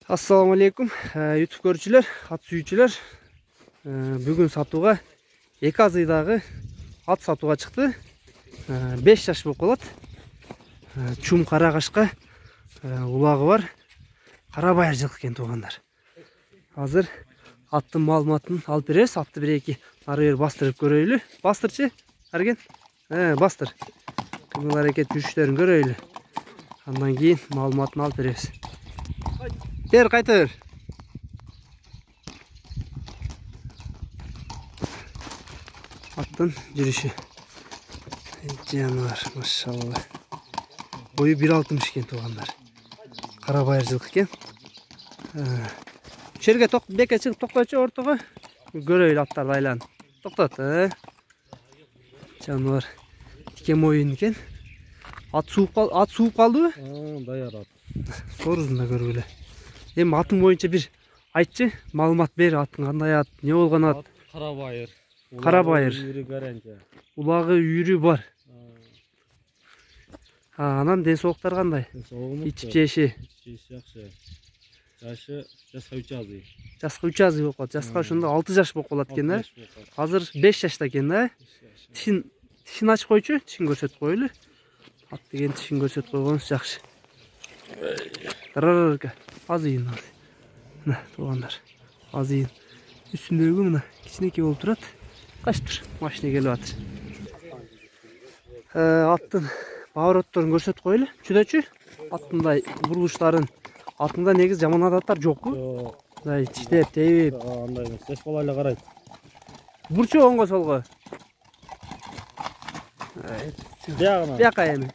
Assalamu alaikum YouTube көрүүчүлөр, ат сүйүүчүлөр. Бүгүн сатууга 2 азыйдагы ат сатууга чыкты. 5 жаш болуп калат. Чум кара кашка улагы бар. Кара байыр жылкы экен туугандар. Азыр аттын маалыматын алып беребиз. Атты бир-эки ары бери бастырып көрөйлү. Бастырчы, Арген. Бастыр. Кымыл аракет жүрүштөрүн көрөйлү. Андан кийин маалыматын алып беребиз. Gel kaytır. Attın жүрüşü. Canavar maşallah. Boyu 1.60 iken tuğanlar. Kara bayırcılık iken. Şerge beke çıkıp toktaçı ortağı. Göreyle atlar aylan. Toktat. Canavar. Dikem oyun iken. At soğuk kaldı mı? Dayar at. Soruzun da görüyle. Hem atın boyunca bir айтчы, маалымат бер, аттың кандай ат, не болгон ат? Кара байыр. Кара байыр. Улагы үйрү бар. Анан ден соолуктар кандай? Ичип жеши. Жакшы. Жашы жаска 3 азый. Жаска 3 азый болуп калат. Жаска ошондо 6 жаш болуп калат экен да. Азыр 5 жашта экен да. Тишин ачып койчу, тишин көрсөтүп коелу. Ат деген тишин көрсөтүп койгонубуз жакшы. Азыйын. Мына тугандар. Азыйын. Үстүндөгү мына кичинекей болуп турат. Качып тур. Машина келип атыр. Аттын поворотторун көрсөтүп коелу. Чүдөчү. Аттындай бурулуштарын. Аттында негиз жаман адаттар жокпу? Жок. Мындай тиштеп, тебип. Андай эмес. Эч кала эле карайт. Бурчу оңго солго. Биягына. Бияка эми.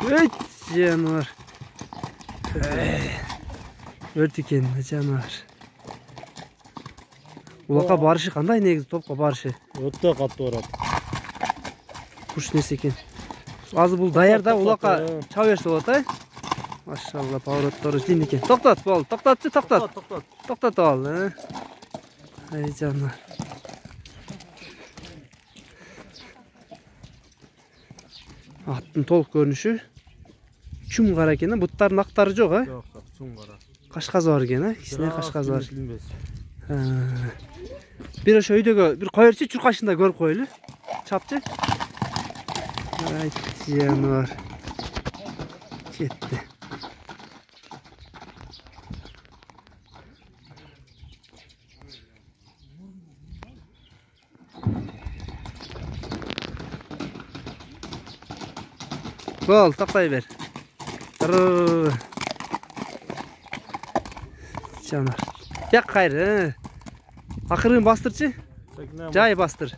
Өт жануар. Өрт экен жануар. Улакка барышы кандай негизи топко барышы? Өтө катуу барат. Куш нерсе экен. Азыр бул даярда улакка чаба берсе болот, Машалла, повороттору жин экен. Токтот, бол, токтотчу, токтот. Токтотуп ал, Ай жануар. Аттын толук көрүнүшү чум кара экен, буттардын актары жок, Жок, чум кара. Кашказы бар экен, кичине кашказы бар. Бир ошо үйдөгө бир койерчи чуркашында көрүп коелу. Чапчы. Ай, жануар. Кетти. Бол, токтой бер. Жанар. Як кайры. Акырын бастырчы. Жай бастыр.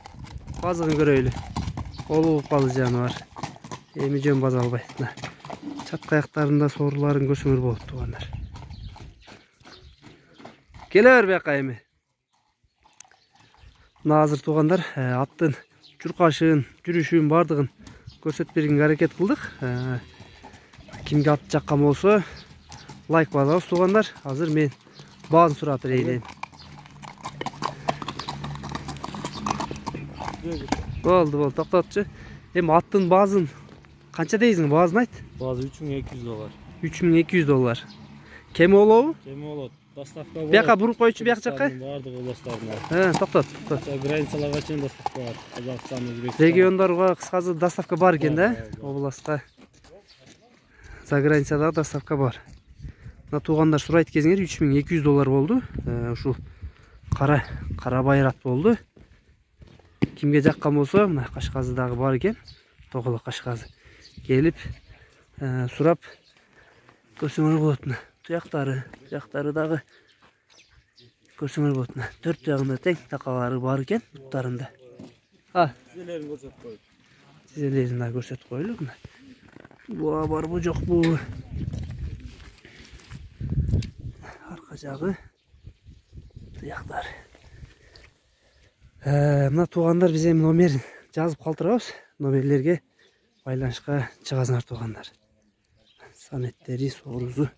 Базыгын көрөйлү. Олуп калды жануар. Эми жөн база албайт. Чатка аяктарында сооруларын көрсөңөр болот тугандар. Келе бер бияка эми. Мына азыр тугандар аттын чуркашын, жүрүшүн бардыгын көрсөтүп бергенге аракет кылдык. Кимге ат жаккан болсо лайк басабыз тугандар. Азыр мен баазын сурап берейин. Болду, токтотчу. Эми аттын баазын канча дейсиң? Баазын айт. Баазы $3200. $3200. Кем болобу? Кем болот. Доставка болот. Бияка буруп койчу бияк жакка. Бардык областарына. Токтот. Границаларга чейин доставка бар. Казакстан, Өзбекстан. Региондорго кыскасы доставка бар экен да? Областка. За границада доставка бар. Мына туугандар сурайт кезиңер $3200 болду. Ушул кара байыр ат болду. Кимге жаккан болсо, мына кашказы дагы бар экен. Тоголо кашказы. Келип сурап көрсөңөр болот. Туяктары дагы көрсөңөр болот. 4 жагында тең такалары бар экен буттарында. Тизелерин көрсөтүп коюп. Тизелерин да көрсөтүп коелу. Буа барбы жокпу? Арка жагы туяктар. Мына туугандар биз эми номер жазып калтырабыз. Номерлерге байланышка чыгасыңар туугандар. Санеттери, соорузу